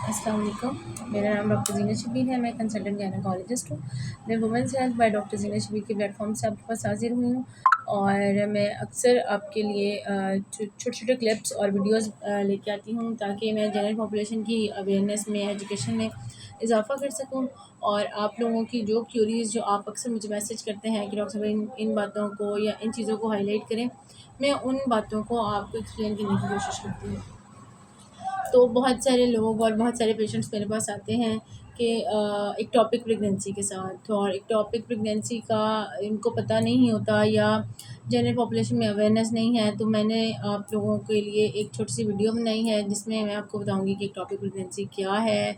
अस्सलाम वालेकुम। मेरा नाम डॉक्टर ज़ीनत शबीर है। मैं कंसल्टेंट गायनेकोलॉजिस्ट हूँ। मैं वुमेंस हेल्थ बाय डॉक्टर ज़ीनत शबीर के प्लेटफॉर्म से आपके पास हाजिर हुई हूँ और मैं अक्सर आपके लिए छोटे छोटे क्लिप्स और वीडियोस लेके आती हूँ ताकि मैं जनरल पॉपुलेशन की अवेयरनेस में, एजुकेशन में इजाफ़ा कर सकूँ। और आप लोगों की जो क्यूरीज़ जो आप अक्सर मुझे मैसेज करते हैं कि डॉक्टर साहब इन इन बातों को या इन चीज़ों को हाईलाइट करें, मैं उन बातों को आपको एक्सप्लेन करने की कोशिश करती हूँ। तो बहुत सारे लोग और बहुत सारे पेशेंट्स मेरे पास आते हैं कि एक्टोपिक प्रेगनेंसी के साथ, और एक्टोपिक प्रेगनेंसी का इनको पता नहीं होता या जनरल पॉपुलेशन में अवेयरनेस नहीं है। तो मैंने आप लोगों के लिए एक छोटी सी वीडियो बनाई है जिसमें मैं आपको बताऊंगी कि एक्टोपिक प्रेगनेंसी क्या है,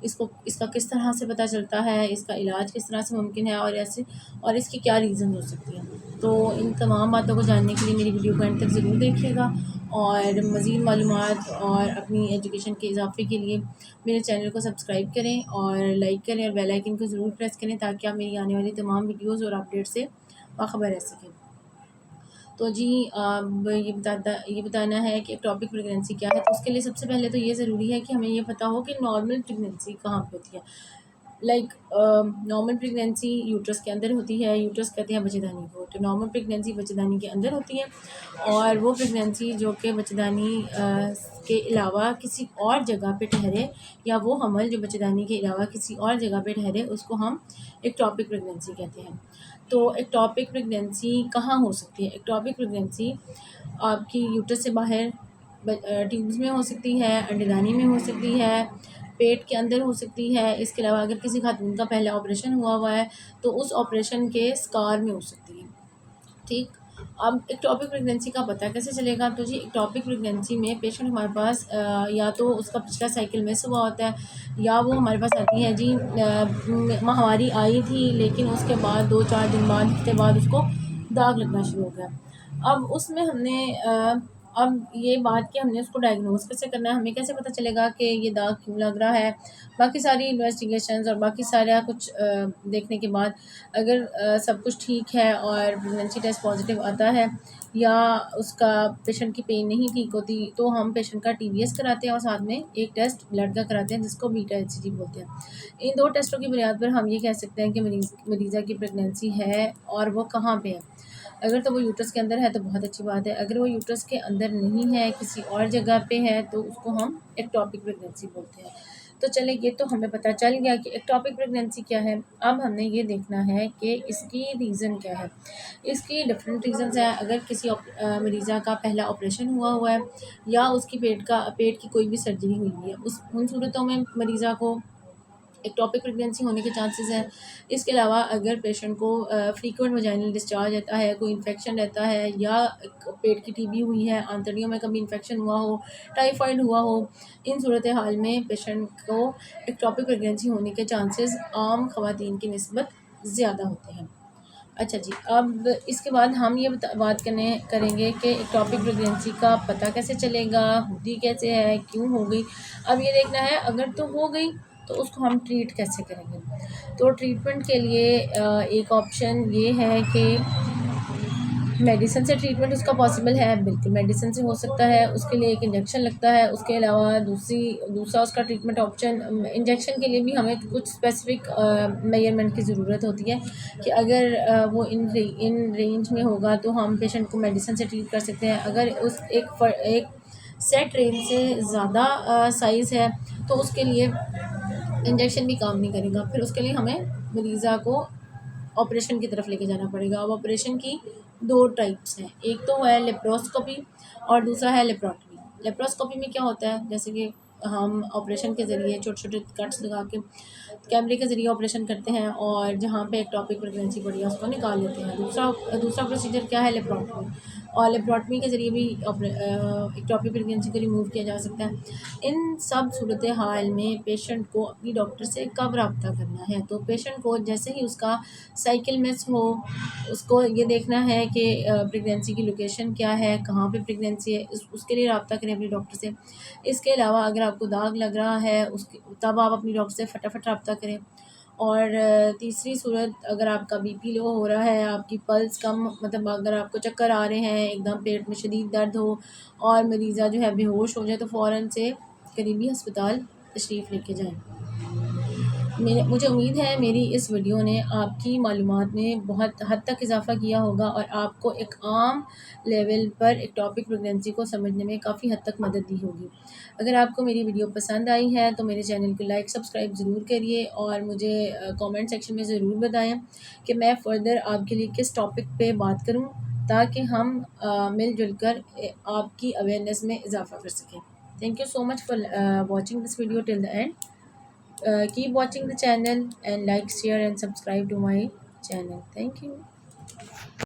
इसका किस तरह से पता चलता है, इसका इलाज किस तरह से मुमकिन है, और इसकी क्या रीज़न हो सकती हैं। तो इन तमाम बातों को जानने के लिए मेरी वीडियो को एंड तक ज़रूर देखिएगा और मज़ीद मालूमात और अपनी एजुकेशन के इजाफ़े के लिए मेरे चैनल को सब्सक्राइब करें और लाइक करें और बेल आइकन को ज़रूर प्रेस करें ताकि आप मेरी आने वाली तमाम वीडियोज़ और अपडेट से बाखबर रह सकें। तो जी, अब ये बताना है कि एक्टोपिक प्रेगनेंसी क्या है। तो उसके लिए सबसे पहले तो ये ज़रूरी है कि हमें ये पता हो कि नॉर्मल प्रेगनेंसी कहाँ पे होती है। नॉर्मल प्रेगनेंसी यूट्रस के अंदर होती है। यूट्रस कहते हैं बच्चेदानी को, तो नॉर्मल प्रेगनेंसी बच्चेदानी के अंदर होती है। और वो प्रेगनेंसी जो कि बच्चेदानी के अलावा किसी और जगह पे ठहरे, या वो हमल जो बच्चेदानी के अलावा किसी और जगह पे ठहरे, उसको हम एक्टोपिक प्रेगनेंसी कहते हैं। तो एक्टोपिक प्रेगनेंसी कहाँ हो सकती है? एक्टोपिक प्रेगनेंसी आपकी यूट्रस से बाहर ट्यूब्स में हो सकती है, अंडेदानी में हो सकती है, पेट के अंदर हो सकती है। इसके अलावा अगर किसी खातून का पहले ऑपरेशन हुआ हुआ है तो उस ऑपरेशन के स्कार में हो सकती है। ठीक। अब एक्टोपिक प्रेगनेंसी का पता कैसे चलेगा? तो जी, एक्टोपिक प्रेगनेंसी में पेशेंट हमारे पास या तो उसका पिछला साइकिल मिस हुआ होता है, या वो हमारे पास आती है जी माहवारी आई थी लेकिन उसके बाद 2-4 दिन बाद, हफ्ते बाद उसको दाग लगना शुरू हो गया। अब उसमें हमने अब ये बात कि हमने उसको डायग्नोज कैसे करना है, हमें कैसे पता चलेगा कि ये दाग क्यों लग रहा है। बाकी सारी इन्वेस्टिगेशंस और बाकी सारा कुछ देखने के बाद अगर सब कुछ ठीक है और प्रेगनेंसी टेस्ट पॉजिटिव आता है, या उसका पेशेंट की पेन नहीं ठीक होती, तो हम पेशेंट का टीवीएस कराते हैं और साथ में एक टेस्ट ब्लड का कराते हैं जिसको बीटा एचसीजी बोलते हैं। इन 2 टेस्टों की बुनियाद पर हम ये कह सकते हैं कि मरीज़ा की प्रेगनेंसी है और वो कहाँ पे है। अगर तो वो यूट्रस के अंदर है तो बहुत अच्छी बात है। अगर वो यूट्रस के अंदर नहीं है, किसी और जगह पे है, तो उसको हम एक्टोपिक प्रेगनेंसी बोलते हैं। तो चले, ये तो हमें पता चल गया कि एक्टोपिक प्रेगनेंसी क्या है। अब हमने ये देखना है कि इसकी रीज़न क्या है। इसकी डिफरेंट रीज़न्स हैं। अगर किसी मरीज़ा का पहला ऑपरेशन हुआ हुआ है, या उसकी पेट की कोई भी सर्जरी हुई है, उन सूरतों में मरीज़ा को एक्टोपिक प्रेगनेंसी होने के चांसेस हैं। इसके अलावा अगर पेशेंट को फ्रीक्वेंट वजाइनल डिस्चार्ज रहता है, कोई इन्फेक्शन रहता है, या पेट की टीबी हुई है, आंतड़ियों में कभी इन्फेक्शन हुआ हो, टाइफाइड हुआ हो, इन सूरत हाल में पेशेंट को एक्टोपिक प्रेगनेंसी होने के चांसेस आम ख़वातीन की निस्बत ज़्यादा होते हैं। अच्छा जी, अब इसके बाद हम ये बात करेंगे कि एक्टोपिक प्रेगनेंसी का पता कैसे चलेगा, होती कैसे है, क्यों हो गई। अब ये देखना है, अगर तो हो गई तो उसको हम ट्रीट कैसे करेंगे। तो ट्रीटमेंट के लिए एक ऑप्शन ये है कि मेडिसिन से ट्रीटमेंट उसका पॉसिबल है, बिल्कुल मेडिसिन से हो सकता है। उसके लिए एक इंजेक्शन लगता है। उसके अलावा दूसरा उसका ट्रीटमेंट ऑप्शन, इंजेक्शन के लिए भी हमें कुछ स्पेसिफिक मेजरमेंट की ज़रूरत होती है कि अगर वो इन रेंज में होगा तो हम पेशेंट को मेडिसिन से ट्रीट कर सकते हैं। अगर उस एक सेट रेंज से ज़्यादा साइज़ है तो उसके लिए इंजेक्शन भी काम नहीं करेगा। फिर उसके लिए हमें मरीज़ा को ऑपरेशन की तरफ लेके जाना पड़ेगा। अब ऑपरेशन की 2 टाइप्स हैं, एक तो है लेप्रोस्कोपी और दूसरा है लेप्रोटमी। लेप्रोस्कोपी में क्या होता है, जैसे कि हम ऑपरेशन के ज़रिए छोटे-छोटे कट्स लगा के कैमरे के ज़रिए ऑपरेशन करते हैं और जहाँ पे एक्टोपिक प्रेगनेंसी पड़ी है उसको निकाल लेते हैं। दूसरा प्रोसीजर क्या है, लेप्रोटमी। और लेप्रोटमी के ज़रिए भी एक्टोपिक प्रेगनेंसी को रिमूव किया जा सकता है। इन सब सूरत हाल में पेशेंट को अपनी डॉक्टर से कब रब्ता करना है, तो पेशेंट को जैसे ही उसका साइकिल मिस हो, उसको ये देखना है कि प्रेगनेंसी की लोकेशन क्या है, कहाँ पे प्रेगनेंसी है, उसके लिए रब्ता करें अपनी डॉक्टर से। इसके अलावा अगर आपको दाग लग रहा है उसके तब आप अपनी डॉक्टर से फटाफट रब्ता करें। और तीसरी सूरत, अगर आपका बीपी लो हो रहा है, आपकी पल्स कम, मतलब अगर आपको चक्कर आ रहे हैं, एकदम पेट में शदीद दर्द हो और मरीज़ा जो है बेहोश हो जाए, तो फ़ौरन से करीबी अस्पताल तशरीफ़ लेके जाएँ। मुझे उम्मीद है मेरी इस वीडियो ने आपकी मालूमात में बहुत हद तक इजाफ़ा किया होगा और आपको एक आम लेवल पर एक टॉपिक प्रेगनेंसी को समझने में काफ़ी हद तक मदद दी होगी। अगर आपको मेरी वीडियो पसंद आई है तो मेरे चैनल को लाइक सब्सक्राइब ज़रूर करिए और मुझे कमेंट सेक्शन में ज़रूर बताएं कि मैं फ़र्दर आपके लिए किस टॉपिक पे बात करूं, ताकि हम मिलजुल कर आपकी अवेयरनेस में इजाफ़ा कर सकें। Thank you so much for watching this video till the end. Keep watching the channel and like, share and subscribe to my channel. Thank you.